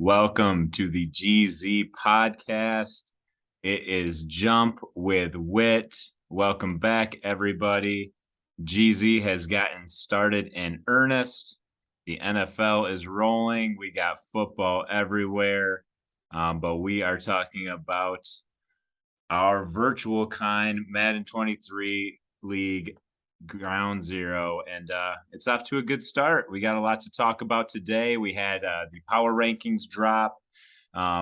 Welcome to the GZ podcast. It is Jump with Wit. Welcome back, everybody. GZ has gotten started in earnest. The NFL is rolling. We got football everywhere. But we are talking about our virtual kind Madden 23 League ground zero, and it's off to a good start. We got a lot to talk about today. We had the power rankings drop.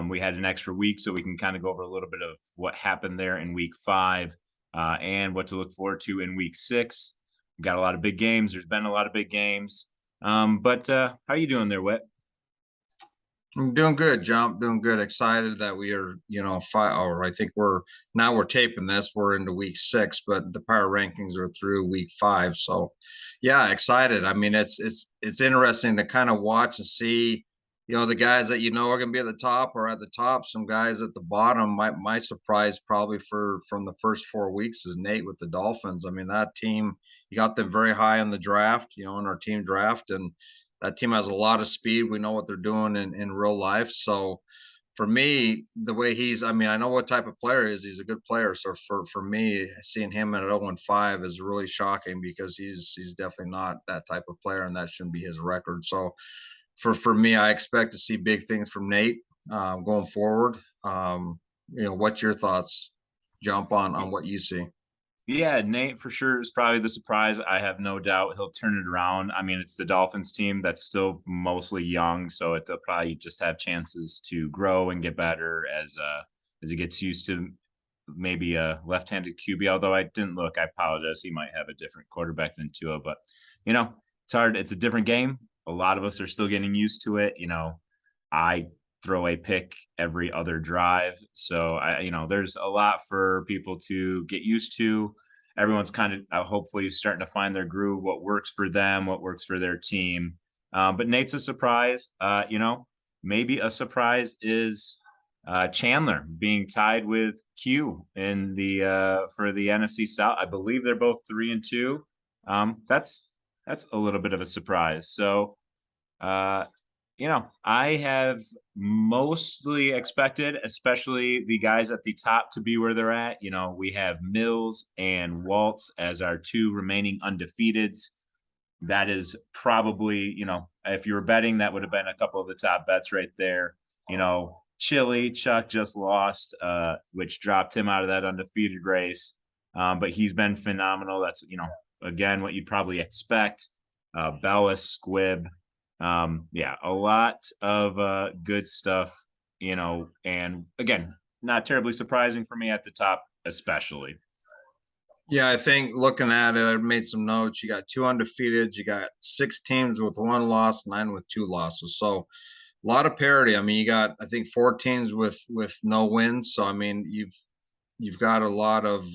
We had an extra week, so we can kind of go over a little bit of what happened there in week 5 and what to look forward to in week 6. We got a lot of big games. There's been a lot of big games. But how you doing there, Whit? I'm doing good, Jump. Doing good. Excited that we are, or I think we're taping this. We're into week 6, but the power rankings are through week 5. So, yeah, excited. I mean, it's interesting to kind of watch and see, the guys that are going to be at the top or at the top. Some guys at the bottom. My surprise probably from the first 4 weeks is Nate with the Dolphins. I mean, that team, you got them very high in the draft, in our team draft, and that team has a lot of speed. We know what they're doing in real life. So for me, the way I mean, I know what type of player he is. He's a good player. So for me, seeing him at 0-5 is really shocking because he's definitely not that type of player, and that shouldn't be his record. So for me, I expect to see big things from Nate going forward. What's your thoughts? Jump on what you see. Yeah, Nate for sure is probably the surprise. I have no doubt he'll turn it around. I mean, it's the Dolphins team that's still mostly young, so they'll probably just have chances to grow and get better as he gets used to maybe a left-handed QB. Although I didn't look, I apologize. He might have a different quarterback than Tua, but it's hard. It's a different game. A lot of us are still getting used to it. I throw a pick every other drive. So there's a lot for people to get used to. Everyone's kind of hopefully starting to find their groove, what works for them, what works for their team. But Nate's a surprise. Maybe a surprise is Chandler being tied with Q in the for the NFC South. I believe they're both 3-2. That's a little bit of a surprise. So I have mostly expected, especially the guys at the top, to be where they're at. We have Mills and Waltz as our 2 remaining undefeateds. That is probably, if you were betting, that would have been a couple of the top bets right there. Chili, Chuck just lost, which dropped him out of that undefeated race. But he's been phenomenal. That's, again, what you'd probably expect. Bellis, Squibb, a lot of good stuff, and again, not terribly surprising for me at the top, especially. Yeah, I think looking at it, I made some notes. You got 2 undefeated, you got 6 teams with 1 loss, 9 with 2 losses. So a lot of parity. I mean, you got I think 4 teams with no wins. So I mean, you've got a lot of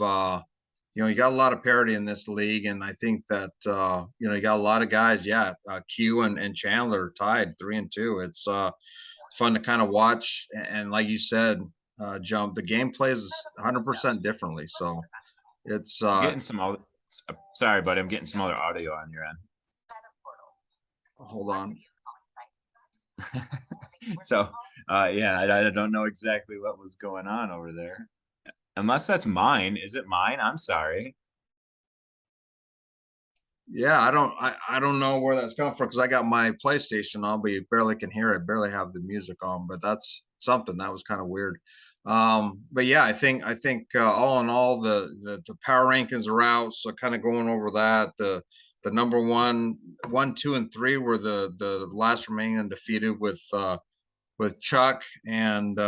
you got a lot of parity in this league, and I think that you got a lot of guys. Yeah, Q and Chandler tied 3-2. It's fun to kind of watch, and like you said, Jump, the game plays 100% differently. So it's I'm getting some other, sorry, buddy, I'm getting some other audio on your end. Hold on. So I don't know exactly what was going on over there, unless that's mine. Is it mine? I'm sorry. Yeah, I don't know where that's coming from because I got my PlayStation on, but you barely can hear it, barely have the music on, but that's something that was kind of weird. But yeah, I think all in all the power rankings are out, so kind of going over that. The number 1, 2, and 3 were the last remaining undefeated with Chuck and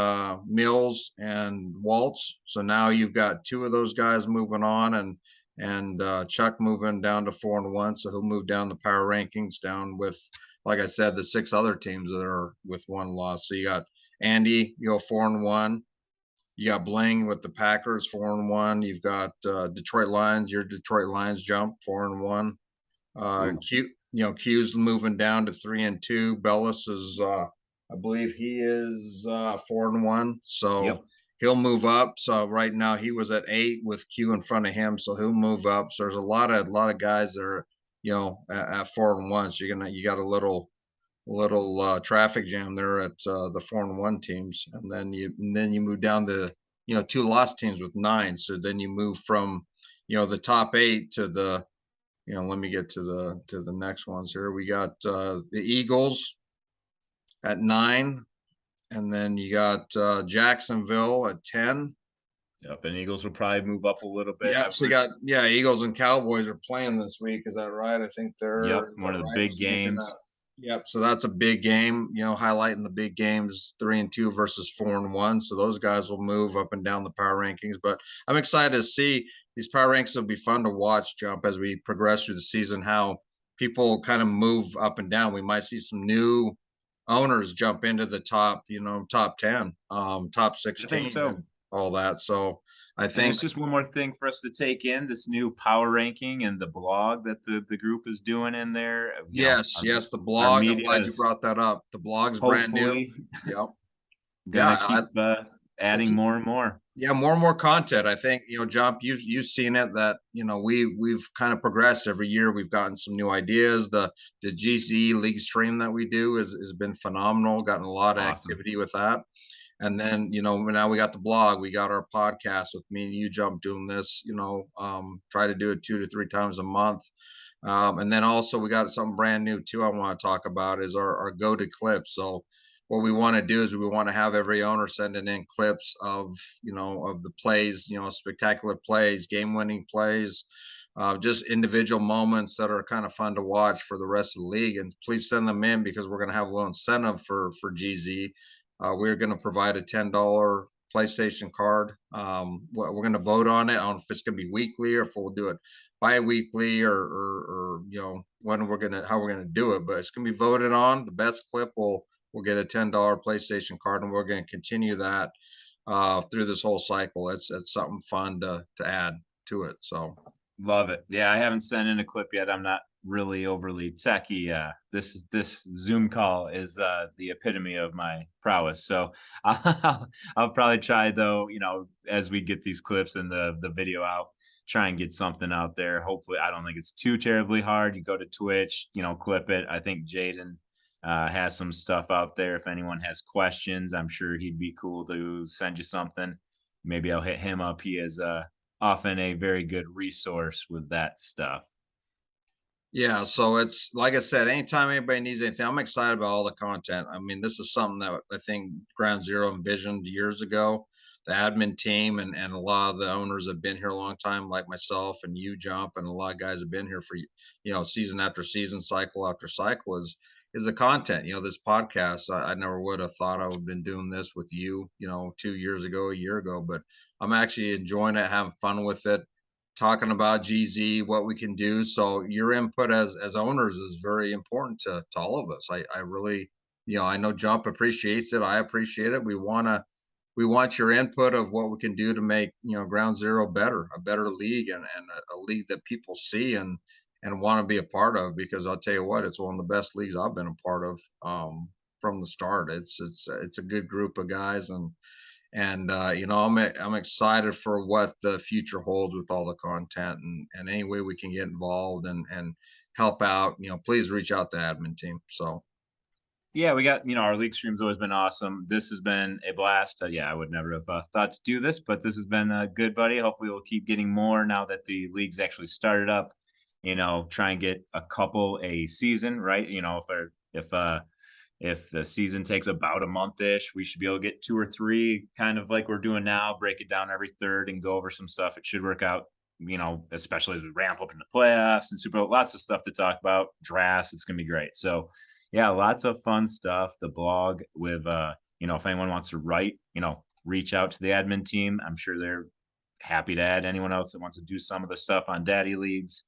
Mills and Waltz. So now you've got 2 of those guys moving on, and Chuck moving down to 4-1, so he'll move down the power rankings down with, like I said, the 6 other teams that are with 1 loss. So you got Andy, 4-1. You got Bling with the Packers 4-1. You've got Detroit Lions, your Detroit Lions Jump 4-1. Q's moving down to 3-2. Bellis is I believe he is 4-1. So Yep. he'll move up. So right now he was at 8 with Q in front of him. So he'll move up. So there's a lot of guys that are, at 4-1. So you got a little little traffic jam there at the 4-1 teams, and then you move down the two lost teams with 9. So then you move from the top 8 to the let me get to the next ones here. We got the Eagles at 9, and then you got Jacksonville at 10. Yep, and Eagles will probably move up a little bit. Yep. I've So you heard. got Eagles and Cowboys are playing this week. Is that right? I think Yep, they're. Is that one of the right? big So you're gonna. games. Yep. So that's a big game. Highlighting the big games, 3-2 versus 4-1. So those guys will move up and down the power rankings. But I'm excited to see these power rankings. Will be fun to watch jump as we progress through the season. How people kind of move up and down. We might see some new owners jump into the top, top 10, top I think 16, so. and all that. So I And think it's just one more thing for us to take in this new power ranking and the blog that the group is doing in there. yes, yes, the Our blog. I'm media glad you is brought that up. The blog's brand new. hopefully Yep. Yeah, gonna keep I adding keep, more and more. yeah, more and more content. I think, Jump, you've seen it that, we've kind of progressed every year. We've gotten some new ideas. The GC League stream that we do has been phenomenal. Gotten a lot of Awesome. activity with that. And then, now we got the blog, we got our podcast with me and you Jump doing this, try to do it 2 to 3 times a month. And then also we got something brand new too I want to talk about is our go to clips. So what we want to do is we want to have every owner sending in clips of the plays, spectacular plays, game winning plays, just individual moments that are kind of fun to watch for the rest of the league. And please send them in because we're going to have a little incentive for GZ. We're going to provide a $10 PlayStation card. We're going to vote on it. I don't know if it's going to be weekly or if we'll do it bi-weekly or when we're gonna how we're gonna do it, but it's gonna be voted on. The best clip will get a $10 PlayStation card, and we're gonna continue that through this whole cycle. It's something fun to add to it. So Love it. Yeah, I haven't sent in a clip yet. I'm not really overly techy. This Zoom call is the epitome of my prowess. So I'll probably try though. As we get these clips and the video out, try and get something out there. Hopefully, I don't think it's too terribly hard. You go to Twitch, clip it. I think Jaden has some stuff out there. If anyone has questions, I'm sure he'd be cool to send you something. Maybe I'll hit him up. He is often a very good resource with that stuff. yeah, so it's like I said, anytime anybody needs anything, I'm excited about all the content. I mean, this is something that I think Ground Zero envisioned years ago. The admin team and a lot of the owners have been here a long time, like myself and you, Jump, and a lot of guys have been here for season after season, cycle after cycle. Is the content? This podcast. I never would have thought I would have been doing this with you. 2 years ago, a year ago, but I'm actually enjoying it, having fun with it, talking about GZ, what we can do. So your input as owners is very important to all of us. I really, I know Jump appreciates it. I appreciate it. We want your input of what we can do to make Ground Zero better, a better league, and a league that people see and want to be a part of. Because I'll tell you what, it's one of the best leagues I've been a part of from the start. It's a good group of guys, and I'm excited for what the future holds with all the content, and any way we can get involved and help out. Please reach out to the admin team. So Yeah, we got, our league stream's always been awesome. This has been a blast. Yeah, I would never have thought to do this, but this has been good, buddy. Hopefully, we'll keep getting more now that the league's actually started up. Try and get a couple a season, right? If the season takes about a month-ish, we should be able to get 2 or 3 kind of like we're doing now, break it down every third and go over some stuff. It should work out, especially as we ramp up into playoffs and Super Bowl. Lots of stuff to talk about, drafts. It's gonna be great. So yeah, lots of fun stuff. The blog with if anyone wants to write, reach out to the admin team. I'm sure they're happy to add anyone else that wants to do some of the stuff on daddy leagues.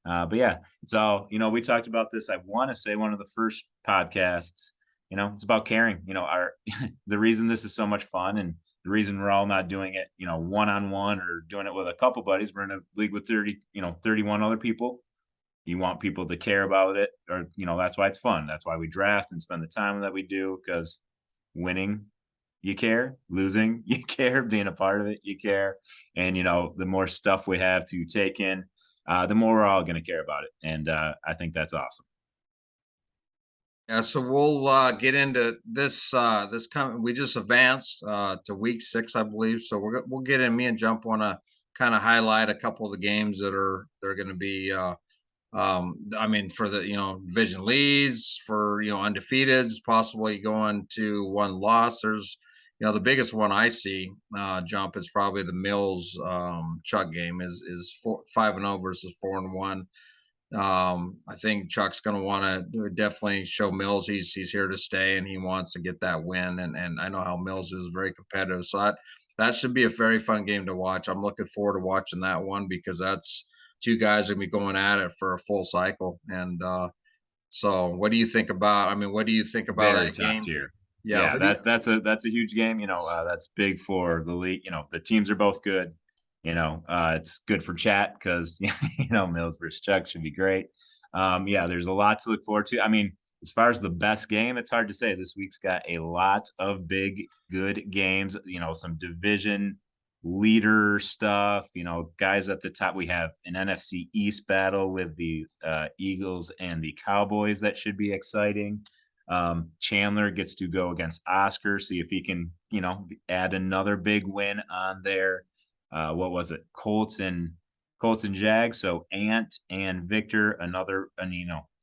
But yeah, it's all, we talked about this. I want to say one of the first podcasts, it's about caring, our, the reason this is so much fun and the reason we're all not doing it, one on one or doing it with a couple buddies. We're in a league with 30, 31 other people. You want people to care about it, or, that's why it's fun. That's why we draft and spend the time that we do, because winning, you care, losing, you care, being a part of it, you care. And, the more stuff we have to take in, the more we're all going to care about it. And I think that's awesome. Yeah, so we'll get into this. This coming, we just advanced to week 6, I believe. So we'll get in. Me and Jump want to kind of highlight a couple of the games that are they're going to be. I mean, for the division leads, for undefeateds, possibly going to one loss. There's the biggest one I see Jump is probably the Mills Chuck game is 5-0 versus 4-1. I think Chuck's going to want to definitely show Mills he's here to stay and he wants to get that win. And I know how Mills is very competitive, so that should be a very fun game to watch. I'm looking forward to watching that one because that's two guys gonna be going at it for a full cycle. And so, what do you think about? I mean, what do you think about Very that top game? tier. Yeah, Yeah, who do you? that's a huge game. That's big for the league. The teams are both good. It's good for chat because Mills versus Chuck should be great. Yeah, there's a lot to look forward to. I mean, as far as the best game, it's hard to say. This week's got a lot of big, good games. Some division leader stuff. Guys at the top. We have an NFC East battle with the Eagles and the Cowboys that should be exciting. Chandler gets to go against Oscar, see if he can, add another big win on there. What was it? Colts and Jags. So Ant and Victor, another, and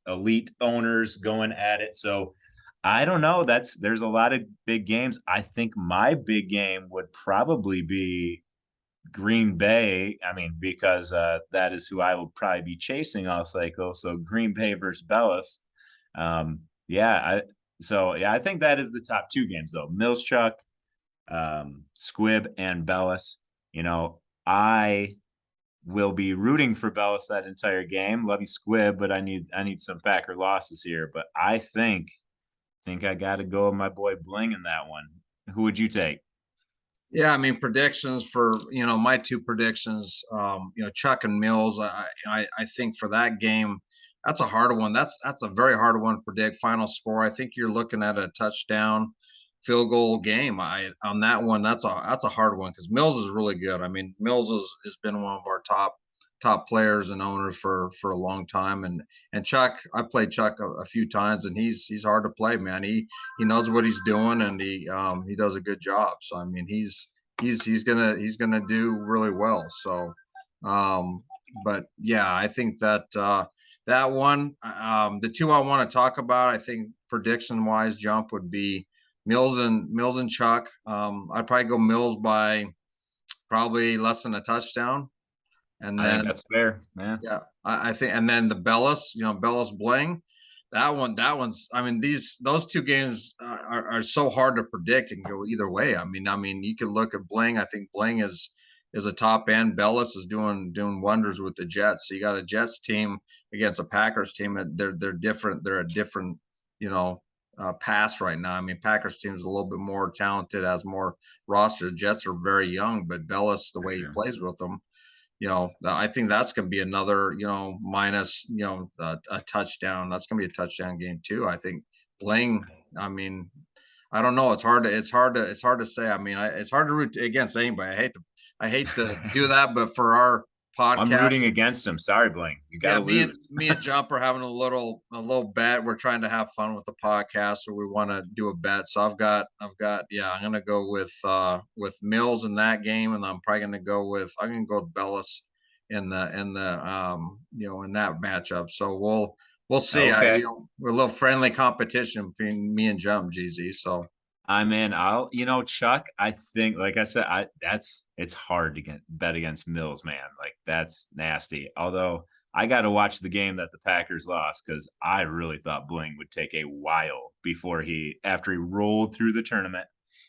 elite owners going at it. So I don't know. There's a lot of big games. I think my big game would probably be Green Bay. I mean, because that is who I will probably be chasing all cycle. So Green Bay versus Bellis. Yeah, I think that is the top two games though. Mills Squibb and Bellis. I will be rooting for Bellis that entire game. Love you, Squibb, but I need some Packer losses here. But I think I got to go with my boy Bling in that one. Who would you take? Yeah, I mean predictions for my two predictions. Chuck and Mills. I think for that game, that's a hard one. That's a very hard one to predict. Final score. I think you're looking at a touchdown, field goal game. I on that one. That's a hard one because Mills is really good. I mean, Mills has been one of our top players and owners for a long time. And Chuck, I played Chuck a few times, and he's hard to play, man. He knows what he's doing, and he does a good job. So I mean, he's gonna do really well. So, um, but yeah, I think that that one, the two I want to talk about, I think prediction wise, Jump would be Mills and Chuck. I'd probably go Mills by probably less than a touchdown, and I think then that's fair. Yeah, yeah, I think, and then the Bellis, Bellis Bling, that one's. I mean, those two games are so hard to predict and go either way. I mean, you could look at Bling. I think Bling is a top end. Bellis is doing wonders with the Jets. So you got a Jets team against a Packers team. They're different. They're a different, you know, pass right now. I mean, Packers team is a little bit more talented, has more roster. Jets are very young, but Bellis, the for way he sure. plays with them, I think that's going to be another, minus, a touchdown. That's going to be a touchdown game too. I think Bling. I mean, I don't know. It's hard to say. I mean, it's hard to root against anybody. I hate to do that, but for our I'm podcast, rooting against him. Sorry, Blaine. You got yeah, to me and lose. me and Jump are having a little bet. We're trying to have fun with the podcast, so we want to do a bet. So I've got yeah, I'm gonna go with Mills in that game, and I'm gonna go with Bellis in that matchup. So we'll see. Okay. We're a little friendly competition between me and Jump GZ. So I'm in. Chuck, I think, like I said, it's hard to bet against Mills, man. Like that's nasty. Although I got to watch the game that the Packers lost because I really thought Bling would take a while after he rolled through the tournament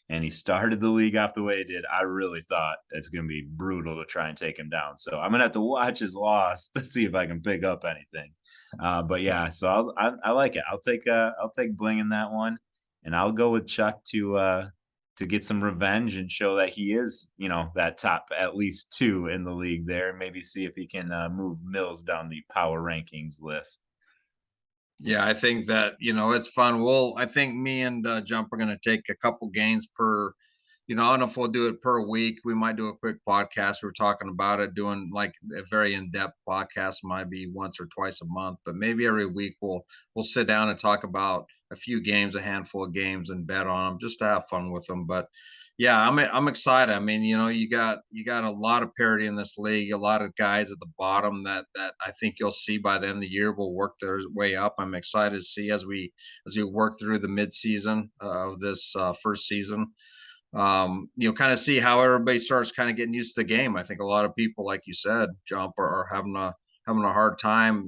and he started the league off the way he did. I really thought it's going to be brutal to try and take him down. So I'm going to have to watch his loss to see if I can pick up anything. But yeah, so I like it. I'll take Bling in that one and I'll go with Chuck to get some revenge and show that he is, that top at least two in the league there, and maybe see if he can move Mills down the power rankings list. yeah, I think that it's fun. I think me and Jump are going to take a couple games per I don't know if we'll do it per week. We might do a quick podcast. We're talking about it, doing like a very in-depth podcast, might be once or twice a month, but maybe every week we'll sit down and talk about a few games, a handful of games, and bet on them just to have fun with them. But yeah, I'm excited. I mean, you got a lot of parity in this league, a lot of guys at the bottom that I think you'll see by the end of the year will work their way up. I'm excited to see as we work through the midseason of this first season, kind of see how everybody starts kind of getting used to the game. I think a lot of people, like you said, Jump, are having a hard time,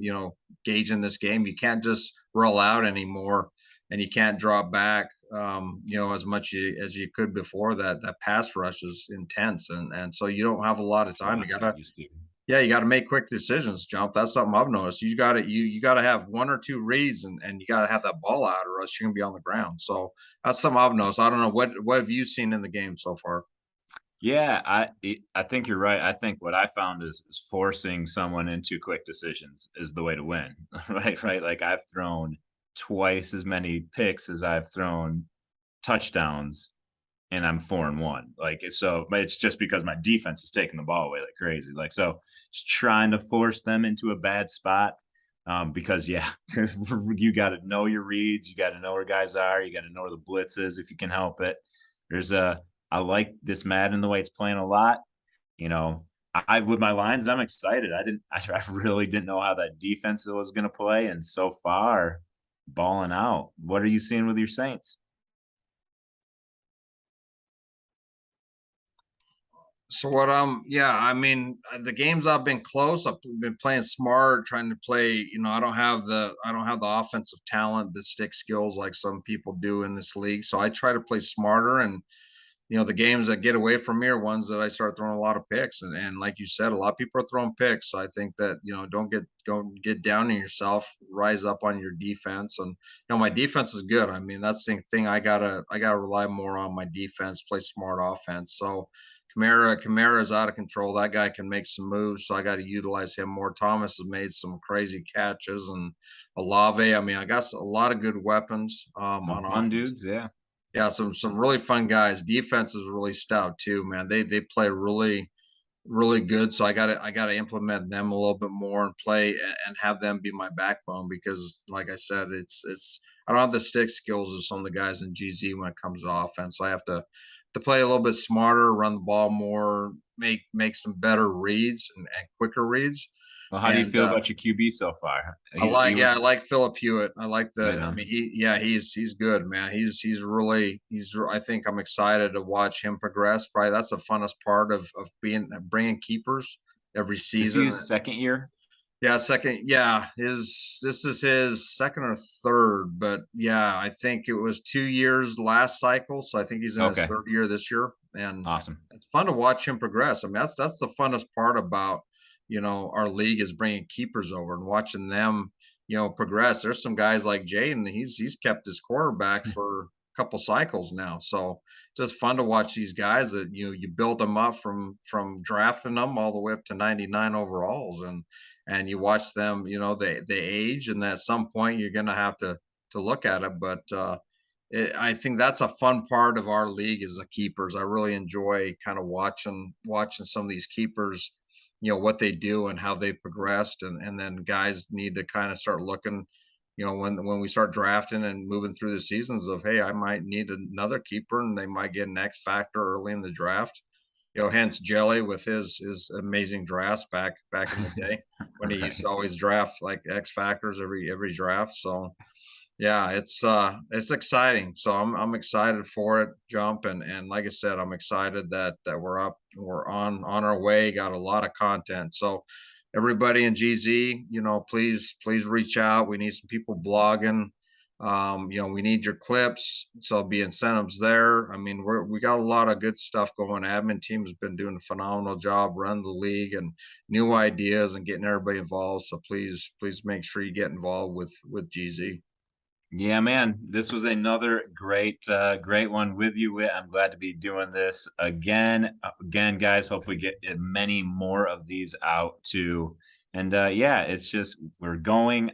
gauging this game. You can't just roll out anymore, and you can't drop back, as much as you could before. That pass rush is intense, and so you don't have a lot of A time. lot to get used to. Yeah, you got to make quick decisions, Jump. That's something I've noticed. You got to have one or two reads, and you got to have that ball out, or else you're gonna be on the ground. So that's something I've noticed. I don't know what have you seen in the game so far. Yeah, I think you're right. I think what I found is forcing someone into quick decisions is the way to win. Right, right. Like I've thrown twice as many picks as I've thrown touchdowns, and I'm 4-1. Like but it's just because my defense is taking the ball away like crazy. Like so, just trying to force them into a bad spot. Because yeah, you got to know your reads. You got to know where guys are. You got to know where the blitz is if you can help it. There's a I like this Madden the way it's playing a lot. You know, I with my lines, I'm excited. I really didn't know how that defense was going to play, and so far, balling out. What are you seeing with your Saints? So yeah, I mean, the games I've been close. I've been playing smart, trying to play. I don't have the offensive talent, the stick skills like some people do in this league. So I try to play smarter, and the games that get away from me are ones that I start throwing a lot of picks. And like you said, a lot of people are throwing picks. So I think that, don't get down on yourself, rise up on your defense. And my defense is good. I mean, that's the thing. I gotta rely more on my defense, play smart offense. So Kamara is out of control. That guy can make some moves, so I got to utilize him more. Thomas has made some crazy catches, and Olave. I mean, I got a lot of good weapons Some on fun offense. dudes, yeah. Yeah, some really fun guys. Defense is really stout too, man. They play really really good. So I gotta implement them a little bit more and play and have them be my backbone because, like I said, it's I don't have the stick skills of some of the guys in GZ when it comes to offense. So I have to play a little bit smarter, run the ball more, make some better reads and quicker reads. Well, how do you And feel about your QB so far? I He like, yeah, was I like Philip Hewitt. I like right I mean, on. he's good, man. I think I'm excited to watch him progress. Probably that's the funnest part of bringing keepers every Is he season. his second year? Yeah, second. Yeah, this is his second or third, but yeah, I think it was 2 years last cycle, so I think he's in his Okay, third year this year, and awesome. it's fun to watch him progress. I mean, that's the funnest part about our league is bringing keepers over and watching them progress. There's some guys like Jaden, he's kept his quarterback for a couple cycles now, so it's just fun to watch these guys that you build them up from drafting them all the way up to 99 overalls, and you watch them, they age, and at some point you're going to have to look at it. But I think that's a fun part of our league is the keepers. I really enjoy kind of watching some of these keepers, what they do and how they progressed, and then guys need to kind of start looking. When we start drafting and moving through the seasons of, hey, I might need another keeper, and they might get an X factor early in the draft. Hence Jelly with his amazing drafts back in the day when he used Right. to always draft like X factors every draft. So yeah, it's exciting. So I'm excited for it, Jump, and like I said, I'm excited that we're on our way, got a lot of content. So everybody in GZ, please reach out. We need some people blogging. We need your clips, so there'll be incentives there. I mean, we got a lot of good stuff going. Admin team has been doing a phenomenal job running the league and new ideas and getting everybody involved. So please make sure you get involved with GZ. Yeah, man, this was another great one with you. I'm glad to be doing this again, guys. Hopefully, get many more of these out too. And yeah, it's just we're going.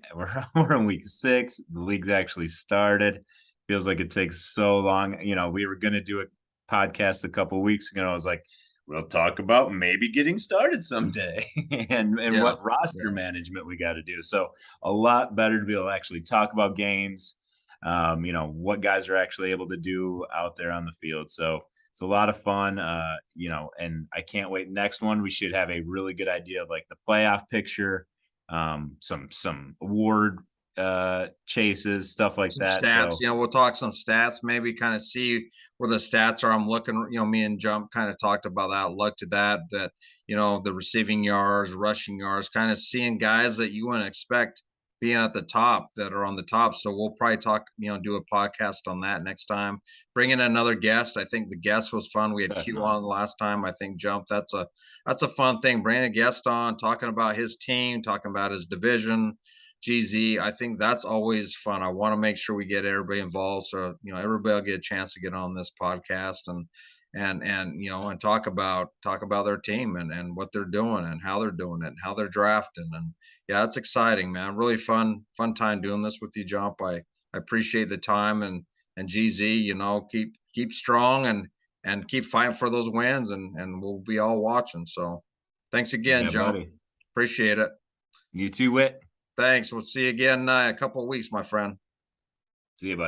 We're in week 6. The league's actually started. Feels like it takes so long. We were gonna do it podcast a couple weeks ago. I was like, we'll talk about maybe getting started someday and Yeah, what roster yeah. management we got to do. So a lot better to be able to actually talk about games, what guys are actually able to do out there on the field. So it's a lot of fun, and I can't wait. Next one, we should have a really good idea of like the playoff picture, some award chases, stuff like Some that. stats, So we'll talk some stats, maybe kind of see where the stats are. I'm looking, me and Jump kind of talked about that, looked at that, the receiving yards, rushing yards, kind of seeing guys that you wouldn't expect being at the top that are on the top. So we'll probably talk, do a podcast on that next time. Bring in another guest. I think the guest was fun. We had Q definitely. on last time. I think Jump. That's a fun thing. Bringing a guest on, talking about his team, talking about his division, GZ. I think that's always fun. I want to make sure we get everybody involved, so everybody will get a chance to get on this podcast and talk about their team and what they're doing and how they're doing it and how they're drafting. And yeah, it's exciting, man. Really fun time doing this with you, Jump. I appreciate the time and GZ. Keep strong and keep fighting for those wins, and we'll be all watching. So thanks again, Yeah, Jump. buddy. Appreciate it. You too, Wit. Thanks. We'll see you again a couple of weeks, my friend. See you, buddy.